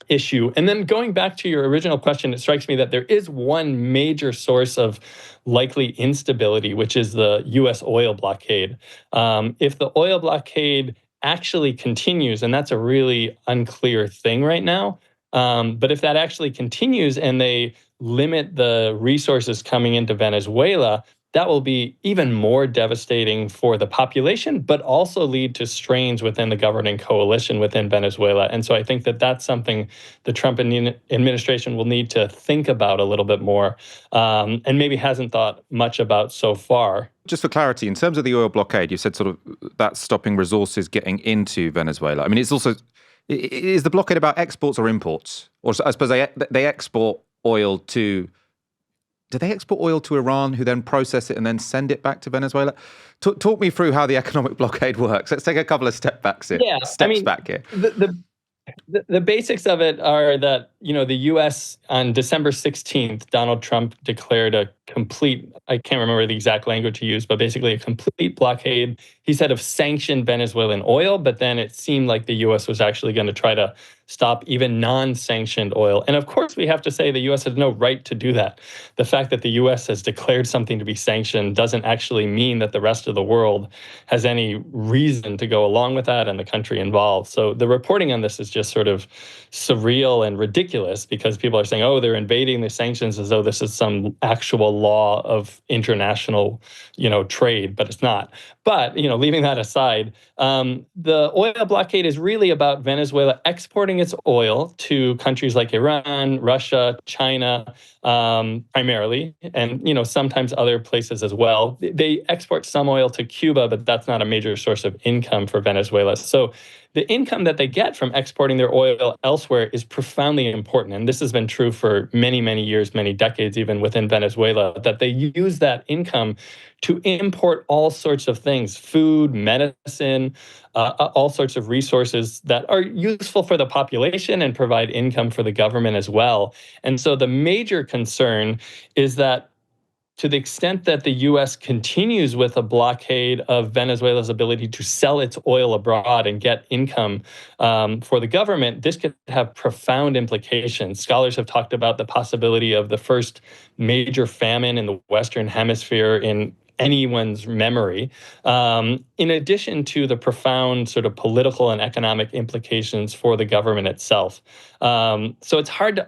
issue. And then going back to your original question, it strikes me that there is one major source of likely instability, which is the U.S. oil blockade. If the oil blockade actually continues, and that's a really unclear thing right now, but if that actually continues and they limit the resources coming into Venezuela, that will be even more devastating for the population, but also lead to strains within the governing coalition within Venezuela. And so I think that that's something the Trump administration will need to think about a little bit more, and maybe hasn't thought much about so far. Just for clarity, in terms of the oil blockade, you said sort of that's stopping resources getting into Venezuela. I mean, it's also... Is the blockade about exports or imports? Or I suppose they export oil to... Do they export oil to Iran, who then process it and then send it back to Venezuela? Talk me through how the economic blockade works. Let's take a couple of steps back here. The basics of it are that, the U.S. on December 16th, Donald Trump declared a complete, I can't remember the exact language he used, but basically a complete blockade, he said, of sanctioned Venezuelan oil. But then it seemed like the U.S. was actually going to try to stop even non-sanctioned oil. And of course, we have to say the U.S. has no right to do that. The fact that the U.S. has declared something to be sanctioned doesn't actually mean that the rest of the world has any reason to go along with that and the country involved. So the reporting on this is just sort of surreal and ridiculous because people are saying, oh, they're invading the sanctions as though this is some actual law of international, trade, but it's not. But, leaving that aside, the oil blockade is really about Venezuela exporting its oil to countries like Iran, Russia, China, primarily, and sometimes other places as well. They export some oil to Cuba, but that's not a major source of income for Venezuela. So the income that they get from exporting their oil elsewhere is profoundly important. And this has been true for many, many years, many decades, even within Venezuela, that they use that income to import all sorts of things, food, medicine, all sorts of resources that are useful for the population and provide income for the government as well. And so the major concern is that to the extent that the U.S. continues with a blockade of Venezuela's ability to sell its oil abroad and get income for the government, this could have profound implications. Scholars have talked about the possibility of the first major famine in the Western Hemisphere in anyone's memory, in addition to the profound sort of political and economic implications for the government itself. So it's hard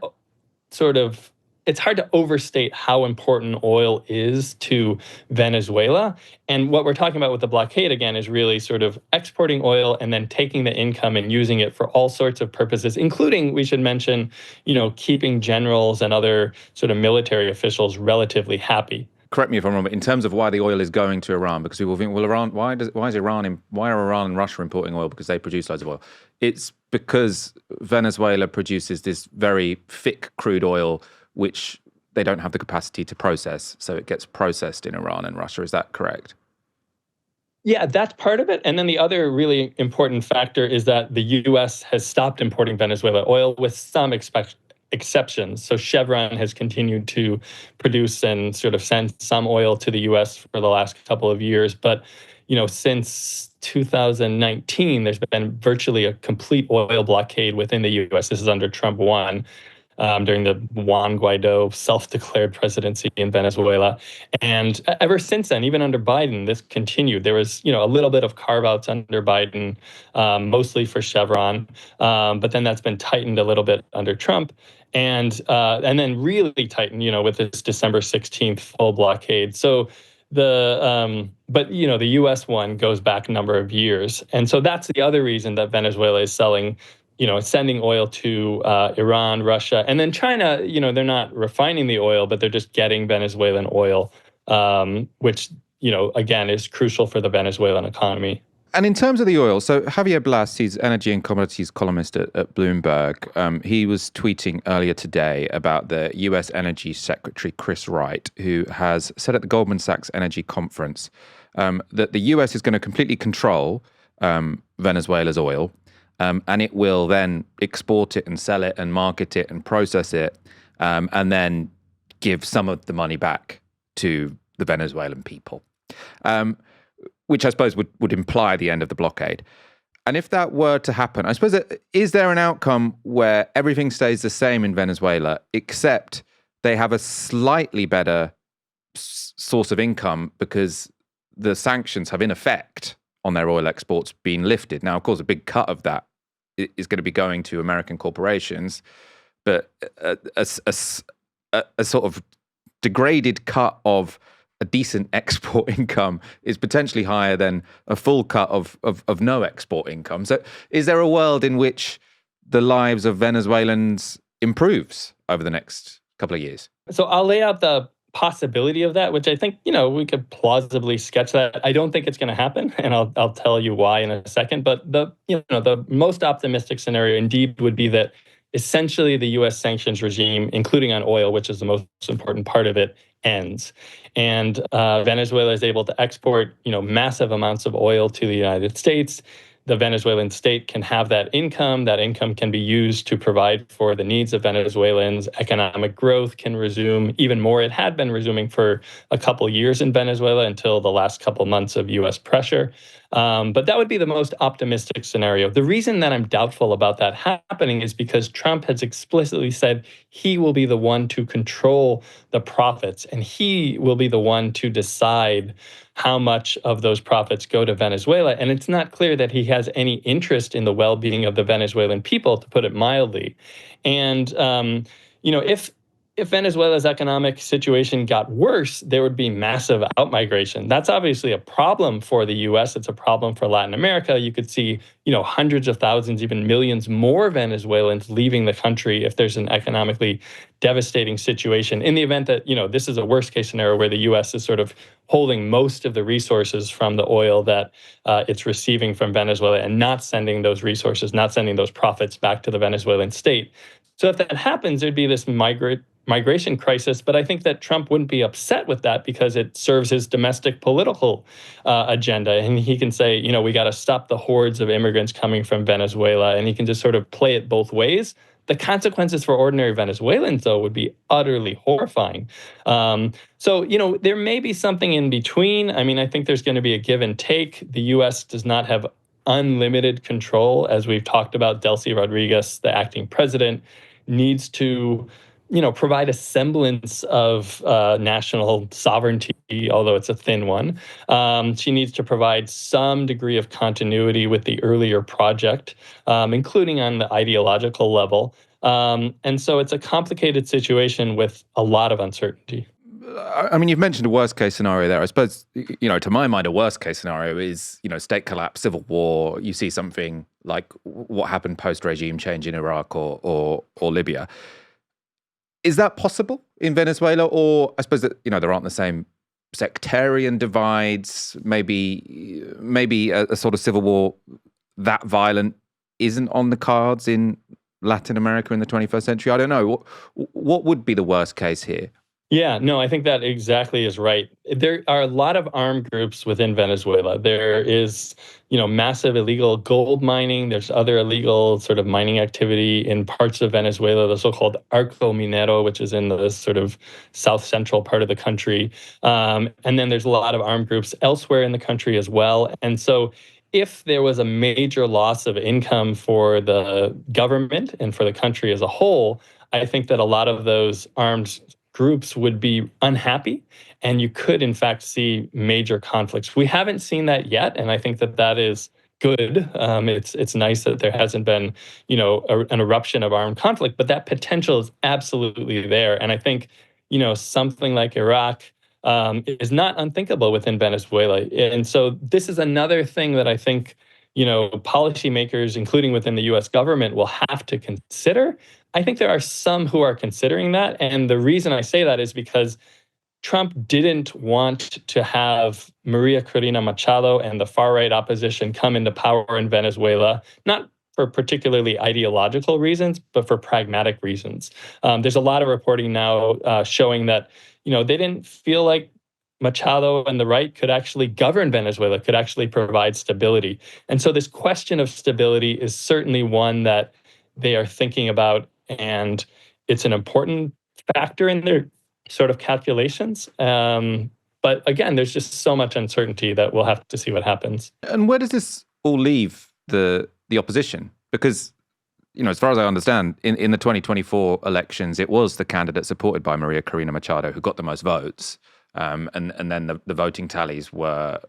to overstate how important oil is to Venezuela. And what we're talking about with the blockade, again, is really sort of exporting oil and then taking the income and using it for all sorts of purposes, including, we should mention, keeping generals and other sort of military officials relatively happy. Correct me if I'm wrong, but in terms of why the oil is going to Iran, because people think, well, Iran, why are Iran and Russia importing oil? Because they produce loads of oil. It's because Venezuela produces this very thick crude oil, which they don't have the capacity to process. So it gets processed in Iran and Russia. Is that correct? Yeah, that's part of it. And then the other really important factor is that the U.S. has stopped importing Venezuela oil with some exceptions. So Chevron has continued to produce and sort of send some oil to the U.S. for the last couple of years. But, since 2019, there's been virtually a complete oil blockade within the U.S. This is under Trump 1. During the Juan Guaido self-declared presidency in Venezuela. And ever since then, even under Biden, this continued. There was, a little bit of carve-outs under Biden, mostly for Chevron, but then that's been tightened a little bit under Trump. And then really tightened, with this December 16th full blockade. So the U.S. one goes back a number of years. And so that's the other reason that Venezuela is sending oil to Iran, Russia, and then China. They're not refining the oil, but they're just getting Venezuelan oil, which again is crucial for the Venezuelan economy. And in terms of the oil, so Javier Blas, he's energy and commodities columnist at Bloomberg. He was tweeting earlier today about the U.S. Energy Secretary Chris Wright, who has said at the Goldman Sachs Energy Conference that the U.S. is going to completely control Venezuela's oil. And it will then export it and sell it and market it and process it, and then give some of the money back to the Venezuelan people, which I suppose would imply the end of the blockade. And if that were to happen, I suppose, is there an outcome where everything stays the same in Venezuela, except they have a slightly better source of income because the sanctions have in effect on their oil exports been lifted? Now, of course, a big cut of that is going to be going to American corporations, but a sort of degraded cut of a decent export income is potentially higher than a full cut of no export income. So is there a world in which the lives of Venezuelans improves over the next couple of years? So I'll lay out the possibility of that, which I think, we could plausibly sketch that. I don't think it's going to happen, and I'll tell you why in a second. But the most optimistic scenario indeed would be that essentially the U.S. sanctions regime, including on oil, which is the most important part of it, ends. And Venezuela is able to export, massive amounts of oil to the United States. the Venezuelan state can have that income can be used to provide for the needs of Venezuelans. Economic growth can resume even more. It had been resuming for a couple years in Venezuela until the last couple months of U.S. pressure. But that would be the most optimistic scenario. The reason that I'm doubtful about that happening is because Trump has explicitly said he will be the one to control the profits, and he will be the one to decide how much of those profits go to Venezuela. And it's not clear that he has any interest in the well-being of the Venezuelan people, to put it mildly. And, if Venezuela's economic situation got worse, there would be massive outmigration. That's obviously a problem for the U.S. It's a problem for Latin America. You could see, hundreds of thousands, even millions more Venezuelans leaving the country if there's an economically devastating situation. In the event that, this is a worst case scenario where the U.S. is sort of holding most of the resources from the oil that it's receiving from Venezuela and not sending those resources, not sending those profits back to the Venezuelan state. So if that happens, there'd be this migration crisis, but I think that Trump wouldn't be upset with that because it serves his domestic political agenda. And he can say, we got to stop the hordes of immigrants coming from Venezuela, and he can just sort of play it both ways. The consequences for ordinary Venezuelans, though, would be utterly horrifying. So, there may be something in between. I mean, I think there's going to be a give and take. The U.S. does not have unlimited control. As we've talked about, Delcy Rodriguez, the acting president, needs to provide a semblance of national sovereignty, although it's a thin one. She needs to provide some degree of continuity with the earlier project, including on the ideological level. And so it's a complicated situation with a lot of uncertainty. I mean, you've mentioned a worst case scenario there. I suppose, to my mind, a worst case scenario is, state collapse, civil war. You see something like what happened post-regime change in Iraq or Libya. Is that possible in Venezuela? Or I suppose that, there aren't the same sectarian divides. Maybe a sort of civil war that violent isn't on the cards in Latin America in the 21st century. I don't know. What would be the worst case here? Yeah, no, I think that exactly is right. There are a lot of armed groups within Venezuela. There is, massive illegal gold mining. There's other illegal sort of mining activity in parts of Venezuela, the so-called Arco Minero, which is in the sort of south central part of the country. And then there's a lot of armed groups elsewhere in the country as well. And so if there was a major loss of income for the government and for the country as a whole, I think that a lot of those armed groups would be unhappy, and you could, in fact, see major conflicts. We haven't seen that yet, and I think that is good. It's nice that there hasn't been, an eruption of armed conflict, but that potential is absolutely there. And I think, something like Iraq is not unthinkable within Venezuela. And so this is another thing that I think, policymakers, including within the U.S. government, will have to consider. I think there are some who are considering that. And the reason I say that is because Trump didn't want to have Maria Corina Machado and the far-right opposition come into power in Venezuela, not for particularly ideological reasons, but for pragmatic reasons. There's a lot of reporting now showing that, they didn't feel like Machado and the right could actually govern Venezuela, could actually provide stability. And so this question of stability is certainly one that they are thinking about, and it's an important factor in their sort of calculations. But again, there's just so much uncertainty that we'll have to see what happens. And where does this all leave the opposition? Because, as far as I understand, in the 2024 elections, it was the candidate supported by Maria Corina Machado who got the most votes. And then the voting tallies were,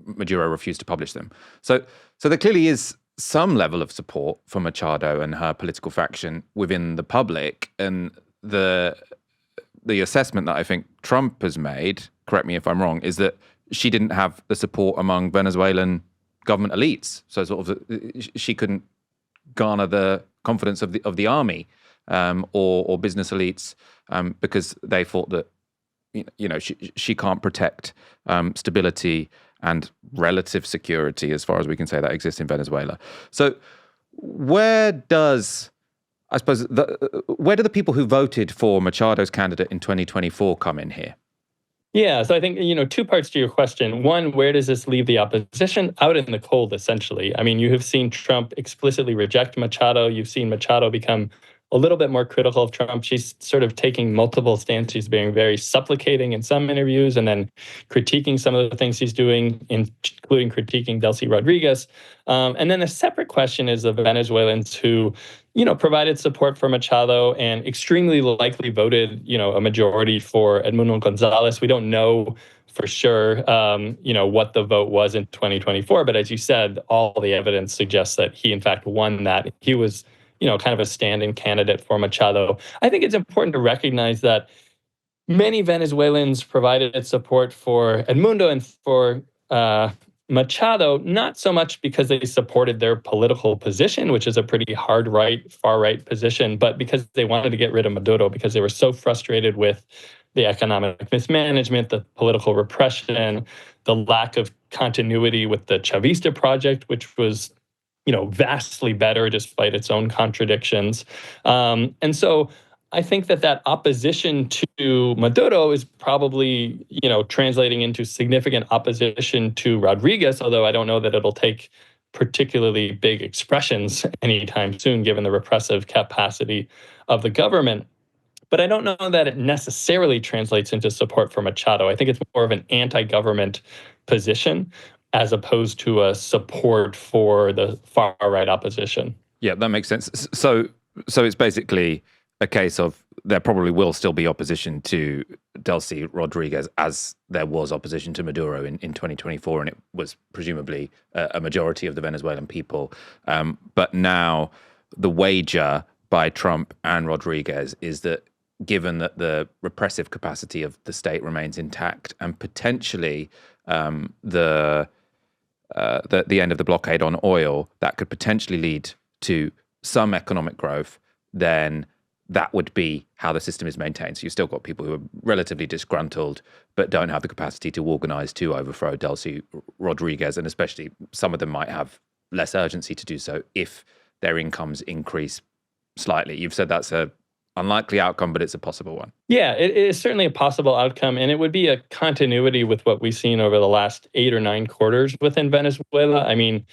Maduro refused to publish them. So there clearly is some level of support for Machado and her political faction within the public. And the assessment that I think Trump has made, correct me if I'm wrong, is that she didn't have the support among Venezuelan government elites. So sort of she couldn't garner the confidence of the army or business elites because they thought that she can't protect stability and relative security, as far as we can say, that exists in Venezuela. So where do the people who voted for Machado's candidate in 2024 come in here? Yeah, so I think, two parts to your question. One, where does this leave the opposition? Out in the cold, essentially. I mean, you have seen Trump explicitly reject Machado. You've seen Machado become a little bit more critical of Trump. She's sort of taking multiple stances. She's being very supplicating in some interviews and then critiquing some of the things he's doing, including critiquing Delcy Rodriguez. And then a separate question is the Venezuelans who, provided support for Machado and extremely likely voted, a majority for Edmundo Gonzalez. We don't know for sure, what the vote was in 2024. But as you said, all the evidence suggests that he, in fact, won that. He was kind of a stand-in candidate for Machado. I think it's important to recognize that many Venezuelans provided support for Edmundo and for Machado, not so much because they supported their political position, which is a pretty hard right, far right position, but because they wanted to get rid of Maduro, because they were so frustrated with the economic mismanagement, the political repression, the lack of continuity with the Chavista project, which was vastly better despite its own contradictions. And so I think that opposition to Maduro is probably, translating into significant opposition to Rodriguez, although I don't know that it'll take particularly big expressions anytime soon, given the repressive capacity of the government. But I don't know that it necessarily translates into support for Machado. I think it's more of an anti-government position as opposed to a support for the far-right opposition. Yeah, that makes sense. So it's basically a case of there probably will still be opposition to Delcy Rodriguez as there was opposition to Maduro in 2024, and it was presumably a majority of the Venezuelan people. But now the wager by Trump and Rodriguez is that given that the repressive capacity of the state remains intact and potentially the end of the blockade on oil, that could potentially lead to some economic growth, then that would be how the system is maintained. So you've still got people who are relatively disgruntled but don't have the capacity to organize to overthrow Delcy Rodriguez, and especially some of them might have less urgency to do so if their incomes increase slightly. You've said that's a unlikely outcome, but it's a possible one. Yeah, it is certainly a possible outcome, and it would be a continuity with what we've seen over the last 8 or 9 quarters within Venezuela. I mean,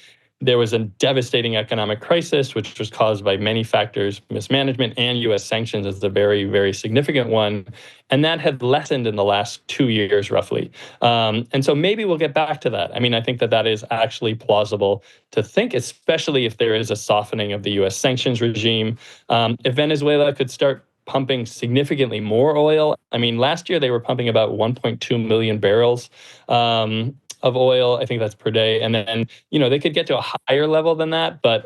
there was a devastating economic crisis, which was caused by many factors, mismanagement, and U.S. sanctions is a very, very significant one. And that had lessened in the last 2 years, roughly. And so maybe we'll get back to that. I mean, I think that is actually plausible to think, especially if there is a softening of the U.S. sanctions regime. If Venezuela could start pumping significantly more oil. I mean, last year they were pumping about 1.2 million barrels of oil. I think that's per day. And then, they could get to a higher level than that. But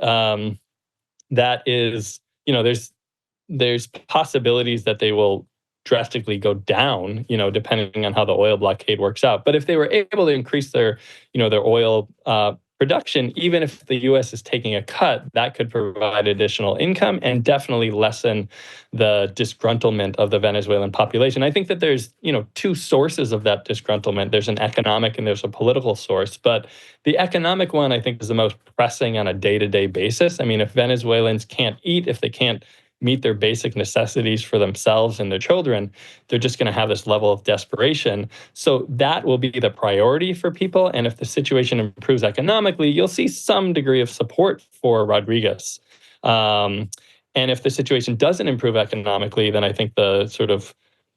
that is, there's possibilities that they will drastically go down, depending on how the oil blockade works out. But if they were able to increase their oil production, even if the U.S. is taking a cut, that could provide additional income and definitely lessen the disgruntlement of the Venezuelan population. I think that there's, 2 sources of that disgruntlement. There's an economic and there's a political source. But the economic one, I think, is the most pressing on a day-to-day basis. I mean, if Venezuelans can't eat, if they can't meet their basic necessities for themselves and their children, they're just going to have this level of desperation. So that will be the priority for people. And if the situation improves economically, you'll see some degree of support for Rodriguez. And if the situation doesn't improve economically, then I think the sort of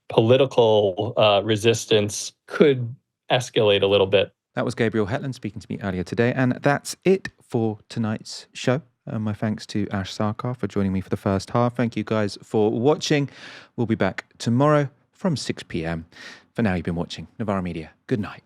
political resistance could escalate a little bit. That was Gabriel Hetland speaking to me earlier today. And that's it for tonight's show. My thanks to Ash Sarkar for joining me for the first half. Thank you guys for watching. We'll be back tomorrow from 6 p.m. For now, you've been watching Novara Media. Good night.